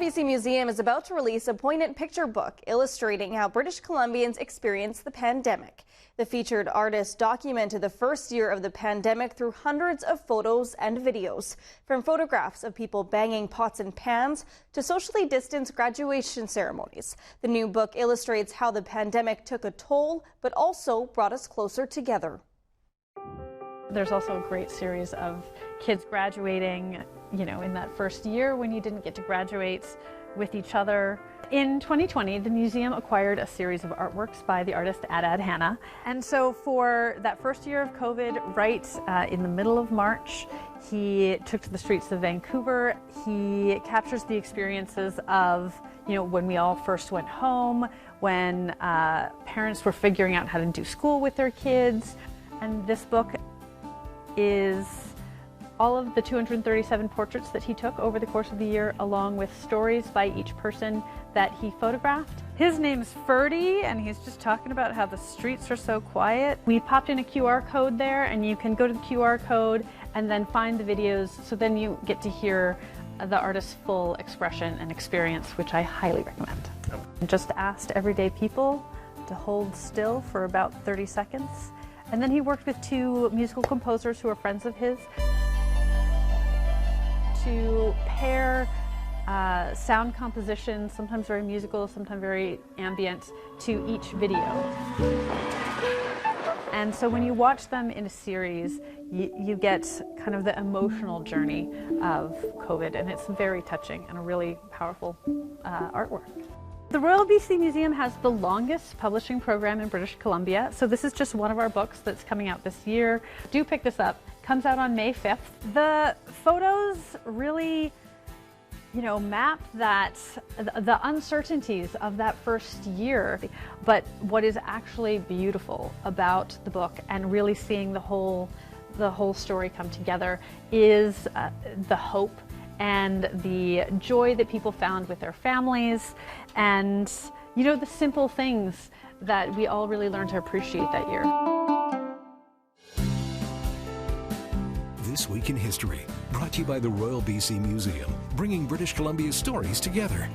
BC Museum is about to release a poignant picture book illustrating how British Columbians experienced the pandemic. The featured artist documented the first year of the pandemic through hundreds of photos and videos, from photographs of people banging pots and pans to socially distanced graduation ceremonies. The new book illustrates how the pandemic took a toll, but also brought us closer together. There's also a great series of kids graduating, in that first year when you didn't get to graduate with each other. In 2020, the museum acquired a series of artworks by the artist Adad Hanna. And so for that first year of COVID, right in the middle of March, he took to the streets of Vancouver. He captures the experiences of, when we all first went home, when parents were figuring out how to do school with their kids. And this book is all of the 237 portraits that he took over the course of the year, along with stories by each person that he photographed. His name's Ferdy, and he's just talking about how the streets are so quiet. We popped in a QR code there, and you can go to the QR code and then find the videos, so then you get to hear the artist's full expression and experience, which I highly recommend. Just asked everyday people to hold still for about 30 seconds. And then he worked with two musical composers who are friends of his to pair sound composition, sometimes very musical, sometimes very ambient, to each video. And so when you watch them in a series, you get kind of the emotional journey of COVID, and it's very touching and a really powerful artwork. The Royal BC Museum has the longest publishing program in British Columbia, so this is just one of our books that's coming out this year. Do pick this up. Comes out on May 5th. The photos really, map the uncertainties of that first year. But what is actually beautiful about the book, and really seeing the whole story come together, is the hope and the joy that people found with their families, and the simple things that we all really learned to appreciate that year. This Week in History, brought to you by the Royal BC Museum, bringing British Columbia's stories together.